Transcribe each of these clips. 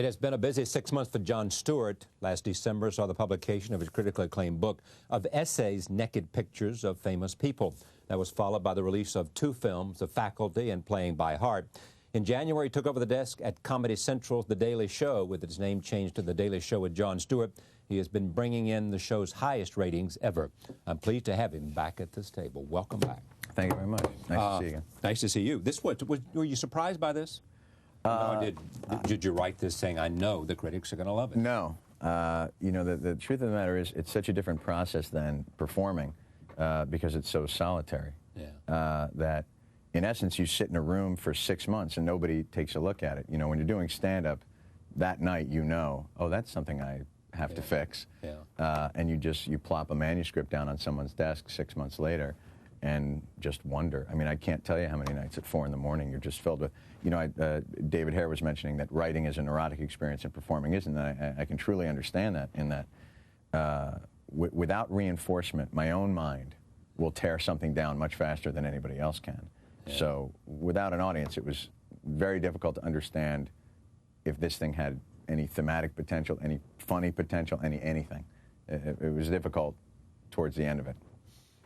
It has been a busy 6 months for Jon Stewart. Last December saw the publication of his critically acclaimed book of essays, Naked Pictures of Famous People. That was followed by the release of 2 films, The Faculty and Playing by Heart. In January, he took over the desk at Comedy Central's The Daily Show, with its name changed to The Daily Show with Jon Stewart. He has been bringing in the show's highest ratings ever. I'm pleased to have him back at this table. Welcome back. Thank you very much. Nice to see you again. Nice to see you. Were you surprised by this? Did you write this saying, I know the critics are going to love it? No. You know, the truth of the matter is it's such a different process than performing because it's so solitary. Yeah. That, in essence, you sit in a room for 6 months and nobody takes a look at it. You know, when you're doing stand-up, that night you know, oh, that's something I have to fix. Yeah. And you plop a manuscript down on someone's desk 6 months later and just wonder. I mean, I can't tell you how many nights at 4 in the morning you're just filled with, you know, David Hare was mentioning that writing is a neurotic experience and performing isn't. And I can truly understand that, in that without reinforcement, my own mind will tear something down much faster than anybody else can. Yeah. So without an audience, it was very difficult to understand if this thing had any thematic potential, any funny potential, anything. It was difficult towards the end of it.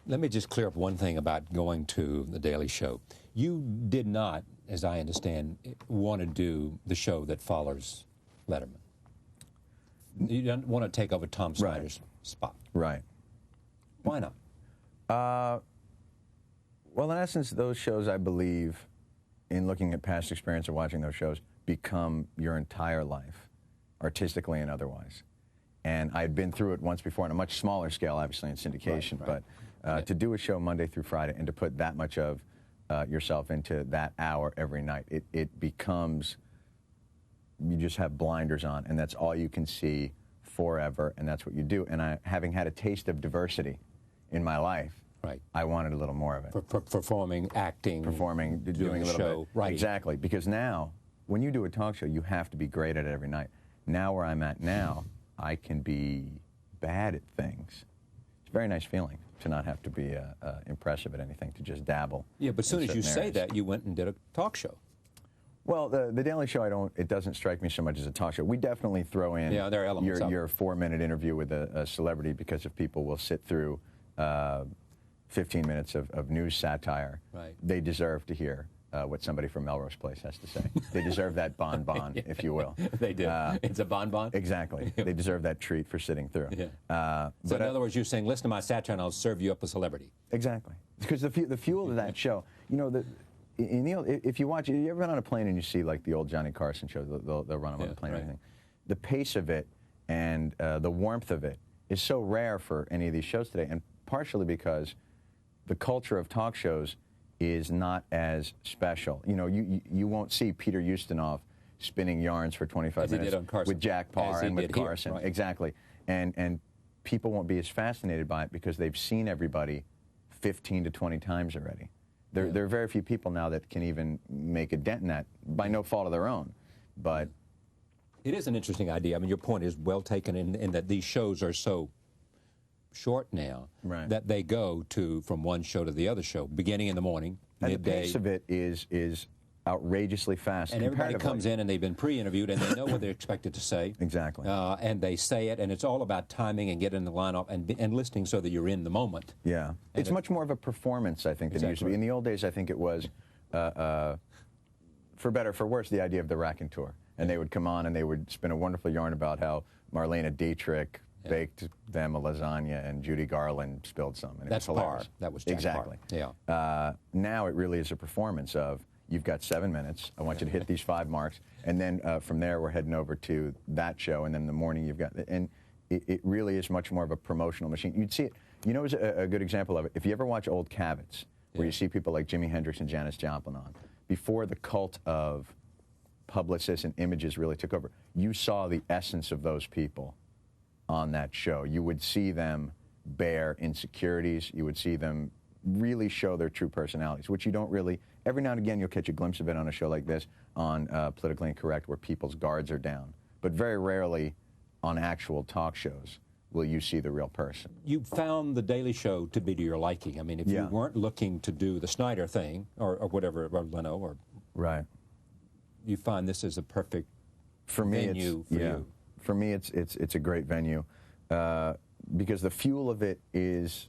Let me just clear up one thing about going to The Daily Show. You did not, as I understand, want to do the show that follows Letterman. You don't want to take over Tom Snyder's spot. Right. Why not? Well, in essence, those shows, I believe, in looking at past experience of watching those shows, become your entire life, artistically and otherwise. And I had been through it once before on a much smaller scale, obviously, in syndication. Right. But to do a show Monday through Friday and to put that much of yourself into that hour every night, it becomes, you just have blinders on, and that's all you can see forever, and that's what you do. And having had a taste of diversity in my life, I wanted a little more of it. Performing, acting, doing a little show, bit. writing. Exactly, because now, when you do a talk show, you have to be great at it every night. Now, where I'm at now, I can be bad at things. It's a very nice feeling to not have to be impressive at anything, to just dabble. Yeah, but as soon as you say that, you went and did a talk show. Well, the Daily Show, it doesn't strike me so much as a talk show. We definitely throw in there are elements your 4-minute interview with a celebrity, because if people will sit through 15 minutes of news satire, they deserve to hear what somebody from Melrose Place has to say. They deserve that bonbon, if you will. They do. It's a bonbon? Exactly. They deserve that treat for sitting through. Yeah. So in other words, you're saying, listen to my satire and I'll serve you up a celebrity. Exactly. Because the fuel of that show, you know, if you watch it, you ever been on a plane and you see like the old Johnny Carson show, they'll run them on the plane and everything. The pace of it and the warmth of it is so rare for any of these shows today, and partially because the culture of talk shows is not as special. You know, you won't see Peter Ustinov spinning yarns for 25 minutes with Jack Parr and with Carson. Exactly. And people won't be as fascinated by it because they've seen everybody 15 to 20 times already. There are very few people now that can even make a dent in that, by no fault of their own. But it is an interesting idea. I mean, your point is well taken in that these shows are so short now that they go from one show to the other show, beginning in the morning, and midday. The pace of it is outrageously fast. And everybody comes in and they've been pre-interviewed and they know what they're expected to say. Exactly. And they say it, and it's all about timing and getting the line off and listening so that you're in the moment. Yeah. It's much more of a performance, I think, than it used to be. In the old days, I think it was, for better or for worse, the idea of the raconteur. And they would come on and they would spin a wonderful yarn about how Marlene Dietrich baked them a lasagna and Judy Garland spilled some. And That's it was hilarious. Parr. That was Jack Exactly. Parr. Yeah. Now it really is a performance of, you've got 7 minutes, I want you to hit these 5 marks, and then from there we're heading over to that show, and then in the morning you've got, and it really is much more of a promotional machine. You'd see it, you know, a good example of it, if you ever watch old Cavets, where you see people like Jimi Hendrix and Janis Joplin on, before the cult of publicists and images really took over, you saw the essence of those people on that show. You would see them bare insecurities. You would see them really show their true personalities, which you don't really, every now and again you'll catch a glimpse of it on a show like this, on Politically Incorrect, where people's guards are down. But very rarely on actual talk shows will you see the real person. You found The Daily Show to be to your liking. I mean, if you weren't looking to do the Snyder thing, or whatever, or Leno, or... Right. You find this is a perfect for me, venue for you? For me, it's a great venue because the fuel of it is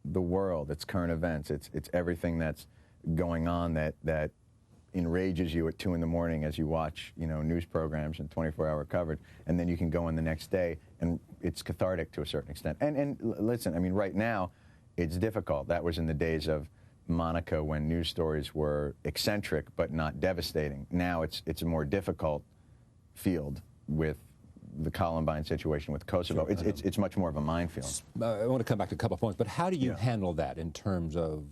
the world. It's current events. It's everything that's going on that enrages you at 2 in the morning as you watch, news programs and 24-hour coverage, and then you can go in the next day, and it's cathartic to a certain extent. And listen, I mean, right now, it's difficult. That was in the days of Monica when news stories were eccentric but not devastating. Now it's a more difficult field with the Columbine situation with Kosovo. Sure, it's much more of a minefield. I want to come back to a couple of points, but how do you handle that in terms of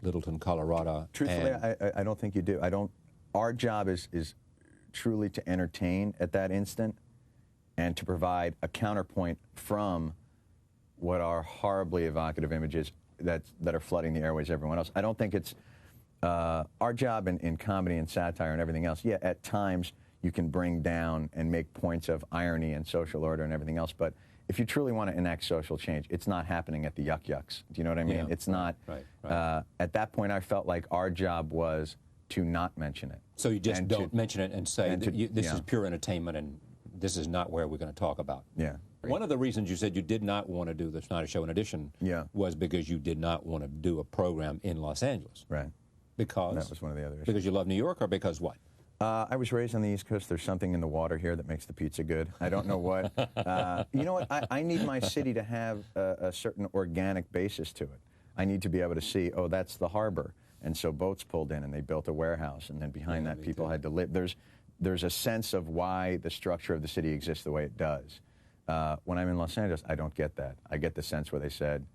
Littleton, Colorado? Truthfully, I don't think you do. Our job is truly to entertain at that instant and to provide a counterpoint from what are horribly evocative images that are flooding the airways everyone else. I don't think it's our job in comedy and satire and everything else. Yeah, at times you can bring down and make points of irony and social order and everything else, but if you truly want to enact social change, it's not happening at the yuck-yucks. Do you know what I mean? Yeah, it's not. Right. At that point, I felt like our job was to not mention it. So you just don't mention it and say this is pure entertainment and this is not where we're going to talk about. Yeah. One of the reasons you said you did not want to do the Snyder Show in addition was because you did not want to do a program in Los Angeles. Right. Because? That was one of the other issues. Because you love New York or because what? I was raised on the East Coast. There's something in the water here that makes the pizza good. I don't know what. You know what? I need my city to have a certain organic basis to it. I need to be able to see, oh, that's the harbor. And so boats pulled in and they built a warehouse. And then behind that, people had to live. There's a sense of why the structure of the city exists the way it does. When I'm in Los Angeles, I don't get that. I get the sense where they said,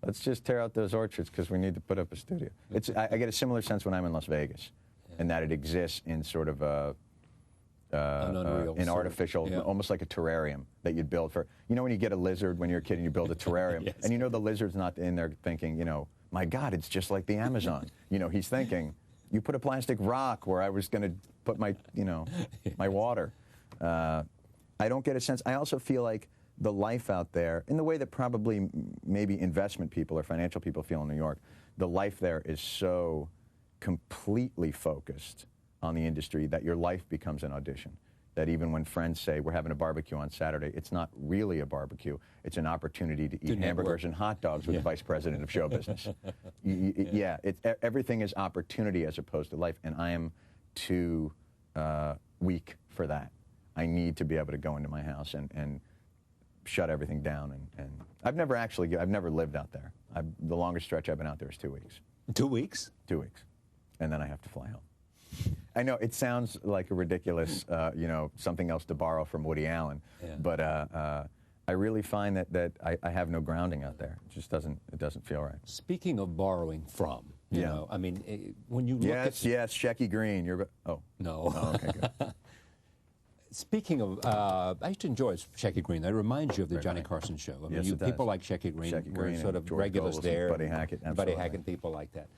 let's just tear out those orchards because we need to put up a studio. I get a similar sense when I'm in Las Vegas. And that it exists in sort of an artificial, almost like a terrarium that you'd build for. You know when you get a lizard when you're a kid and you build a terrarium, yes. and the lizard's not in there thinking, my God, it's just like the Amazon. He's thinking, you put a plastic rock where I was going to put my, my water. I don't get a sense. I also feel like the life out there, in the way that probably maybe investment people or financial people feel in New York, the life there is so completely focused on the industry that your life becomes an audition. That even when friends say, we're having a barbecue on Saturday, it's not really a barbecue. It's an opportunity to eat hamburgers and hot dogs with the vice president of show business. Everything is opportunity as opposed to life, and I am too weak for that. I need to be able to go into my house and shut everything down. And I've never lived out there. The longest stretch I've been out there is 2 weeks. 2 weeks? 2 weeks. And then I have to fly home. I know it sounds like a ridiculous, something else to borrow from Woody Allen, but I really find that I have no grounding out there. It just doesn't feel right. Speaking of borrowing from, you know, I mean, when you look at... Yes, Shecky Green. No. Oh, okay, good. Speaking of, I used to enjoy Shecky Green. That reminds you of the Johnny Carson show. I mean, people like Shecky Green were sort of regulars there. Buddy Hackett, Buddy Hackett, people like that.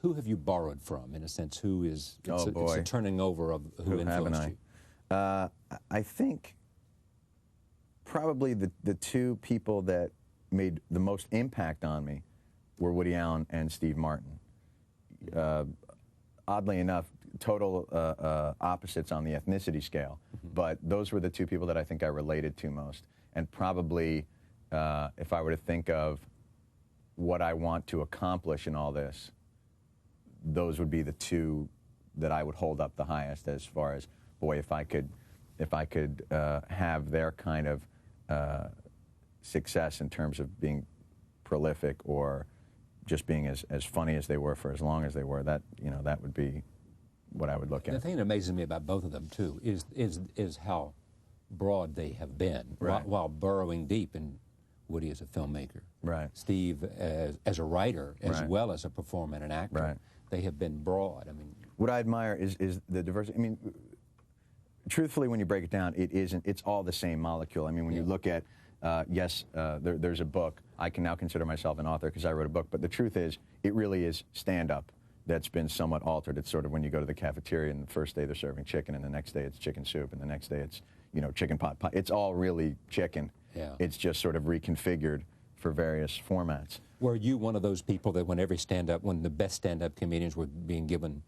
Who have you borrowed from, in a sense? Who is, it's a turning over of who influenced you? I think probably the two people that made the most impact on me were Woody Allen and Steve Martin. Oddly enough, total opposites on the ethnicity scale, but those were the two people that I think I related to most. And probably, if I were to think of what I want to accomplish in all this, those would be the two that I would hold up the highest as far as, boy, if I could have their kind of success in terms of being prolific or just being as funny as they were for as long as they were, that would be what I would look at. The thing that amazes me about both of them too is how broad they have been, while burrowing deep in Woody as a filmmaker, Steve as a writer, as well as a performer and an actor. They have been broad. I mean, what I admire is the diversity. I mean, truthfully, when you break it down, it's all the same molecule. I mean, when you look at, there's a book. I can now consider myself an author because I wrote a book, but the truth is, it really is stand-up that's been somewhat altered. It's sort of when you go to the cafeteria and the first day they're serving chicken and the next day it's chicken soup and the next day it's, chicken pot pie. It's all really chicken. It's just sort of reconfigured for various formats. Were you one of those people that when the best stand-up comedians were being given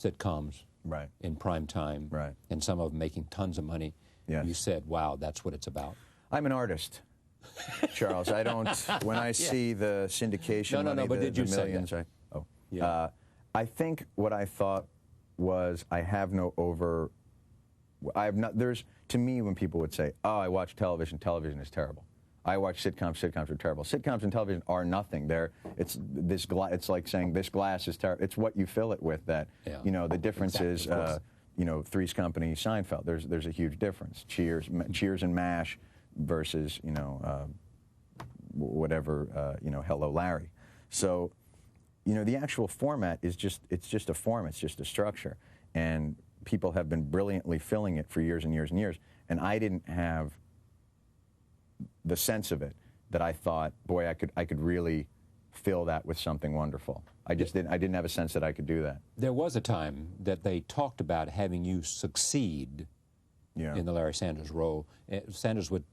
sitcoms, right. in prime time, right. and some of them making tons of money. Yes. You said, wow, that's what it's about. I'm an artist, Charles. I don't, when I see the syndication money, but did you the millions, say that? I think what I thought was I have not, to me, when people would say, oh, I watch television, television is terrible. I watch sitcoms, sitcoms are terrible. Sitcoms and television are nothing. It's like saying this glass is terrible. It's what you fill it with that, you know, the difference is, you know, Three's Company, Seinfeld. There's a huge difference. Cheers and MASH versus, you know, whatever, you know, Hello, Larry. So, you know, the actual format is it's just a form, it's just a structure. And people have been brilliantly filling it for years and years and years. And I didn't have the sense of it that I thought, boy, I could really fill that with something wonderful. I didn't have a sense that I could do that. There was a time that they talked about having you succeed in the Larry Sanders role. Sanders would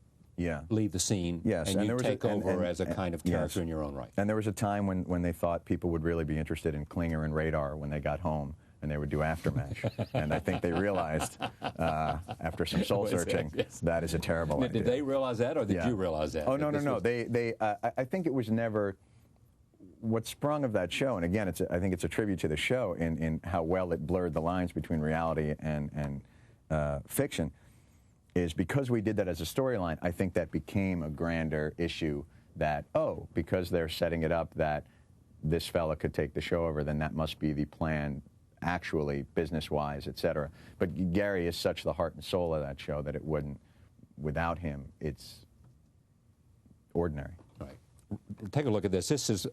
leave the scene, and you take over as a kind of character in your own right. And there was a time when they thought people would really be interested in Klinger and Radar when they got home, and they would do Aftermatch. And I think they realized, after some soul searching, that is a terrible idea. Did they realize that, or did you realize that? Oh, no. I think it was never... What sprung of that show, and again, I think it's a tribute to the show in how well it blurred the lines between reality and fiction, is because we did that as a storyline, I think that became a grander issue that, oh, because they're setting it up that this fella could take the show over, then that must be the plan actually, business-wise, et cetera. But Gary is such the heart and soul of that show that it wouldn't, without him, it's ordinary. Right. Take a look at this. This is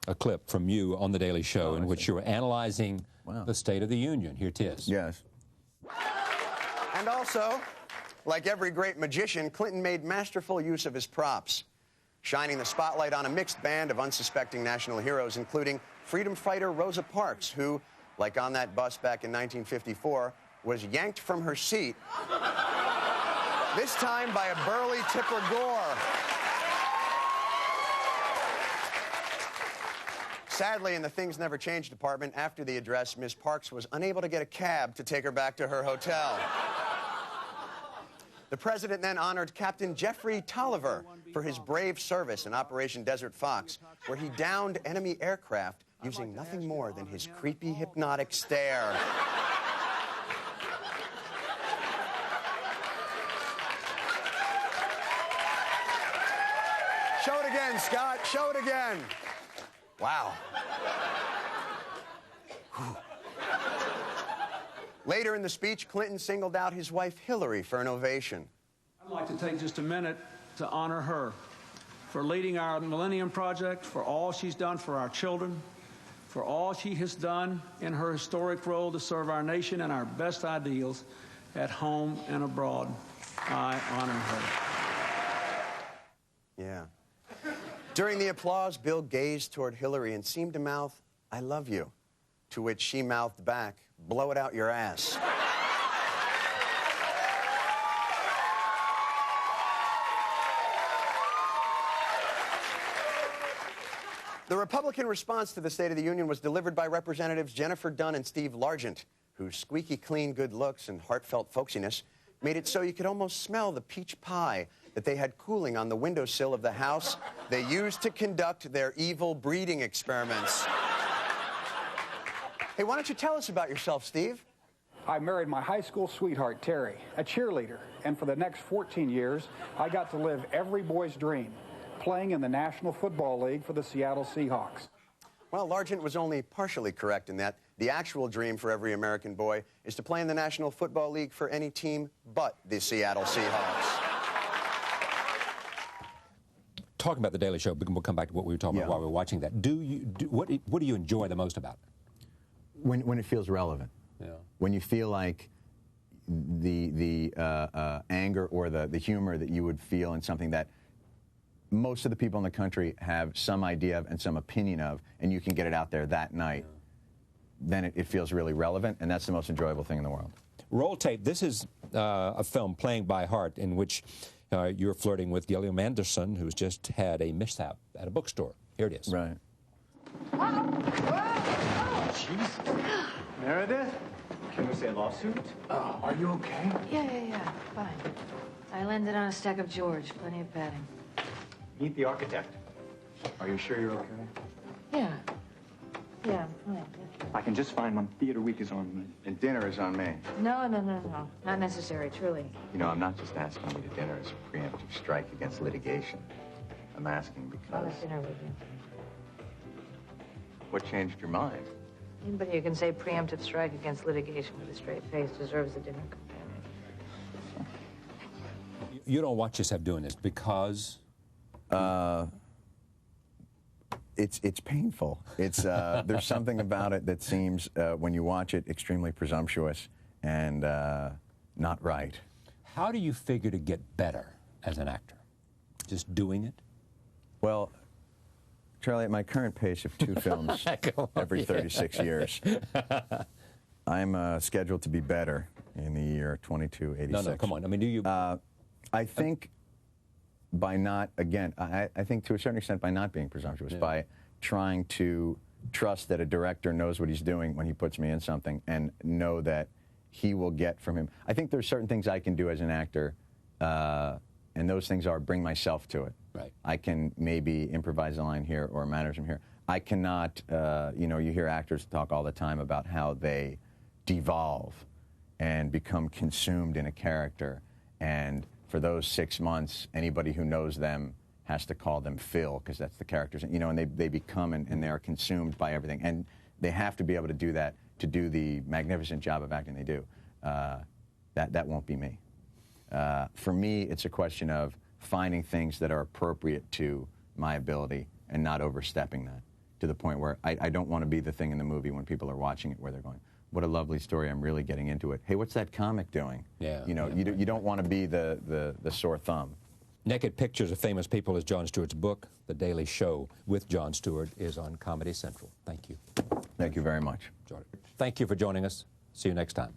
a clip from you on The Daily Show in which you were analyzing the State of the Union. Here it is. Yes. And also, like every great magician, Clinton made masterful use of his props, shining the spotlight on a mixed band of unsuspecting national heroes, including freedom fighter Rosa Parks, who, like on that bus back in 1954, was yanked from her seat, this time by a burly Tipper Gore. Sadly, in the Things Never Change department, after the address, Ms. Parks was unable to get a cab to take her back to her hotel. The president then honored Captain Jeffrey Tolliver for his brave service in Operation Desert Fox, where he downed enemy aircraft using nothing more than his creepy, hypnotic stare. Show it again, Scott. Show it again. Wow. Later in the speech, Clinton singled out his wife Hillary for an ovation. I'd like to take just a minute to honor her for leading our Millennium Project, for all she's done for our children, for all she has done in her historic role to serve our nation and our best ideals at home and abroad. I honor her. Yeah. During the applause, Bill gazed toward Hillary and seemed to mouth, "I love you," to which she mouthed back, "Blow it out your ass." The Republican response to the State of the Union was delivered by Representatives Jennifer Dunn and Steve Largent, whose squeaky clean good looks and heartfelt folksiness made it so you could almost smell the peach pie that they had cooling on the windowsill of the house they used to conduct their evil breeding experiments. Hey, why don't you tell us about yourself, Steve? I married my high school sweetheart, Terry, a cheerleader, and for the next 14 years, I got to live every boy's dream, playing in the National Football League for the Seattle Seahawks. Well, Largent was only partially correct in that the actual dream for every American boy is to play in the National Football League for any team but the Seattle Seahawks. Talking about The Daily Show, we'll come back to what we were talking about while we were watching that. What do you enjoy the most about it? When it feels relevant. Yeah. When you feel like the anger or the humor that you would feel in something that most of the people in the country have some idea of and some opinion of, and you can get it out there that night, then it feels really relevant, and that's the most enjoyable thing in the world. Roll tape. This is a film, Playing by Heart, in which you're flirting with Gilliam Anderson, who's just had a mishap at a bookstore. Here it is. Right. Jesus. Meredith? Can we say lawsuit? Are you okay? Yeah, fine. I landed on a stack of George, plenty of padding. Meet the architect. Are you sure you're okay? Yeah, I'm fine. I can just find when theater week is on me. And dinner is on me. No, not necessary, truly. You know, I'm not just asking you to dinner as a preemptive strike against litigation. I'm asking I'll because... have dinner with you. What changed your mind? Anybody who can say preemptive strike against litigation with a straight face deserves a dinner companion. You don't watch yourself doing this because? It's painful. It's there's something about it that seems, when you watch it, extremely presumptuous and not right. How do you figure to get better as an actor? Just doing it? Well, Charlie, at my current pace of 2 films every 36 years, I'm scheduled to be better in the year 2286. No, come on. I mean, do you... I think by not, again, I think to a certain extent by not being presumptuous, by trying to trust that a director knows what he's doing when he puts me in something and know that he will get from him. I think there's certain things I can do as an actor, and those things are bring myself to it. Right. I can maybe improvise a line here or a mannerism here. I cannot, you know, you hear actors talk all the time about how they devolve and become consumed in a character, and for those 6 months, anybody who knows them has to call them Phil, because that's the characters, you know, and they become and they are consumed by everything. And they have to be able to do that to do the magnificent job of acting they do. That won't be me. For me, it's a question of finding things that are appropriate to my ability and not overstepping that to the point where I don't want to be the thing in the movie when people are watching it where they're going, what a lovely story, I'm really getting into it. Hey, what's that comic doing? Yeah. You know, you don't want to be the sore thumb. Naked Pictures of Famous People is Jon Stewart's book. The Daily Show with Jon Stewart is on Comedy Central. Thank you. Thank you very much. Thank you for joining us. See you next time.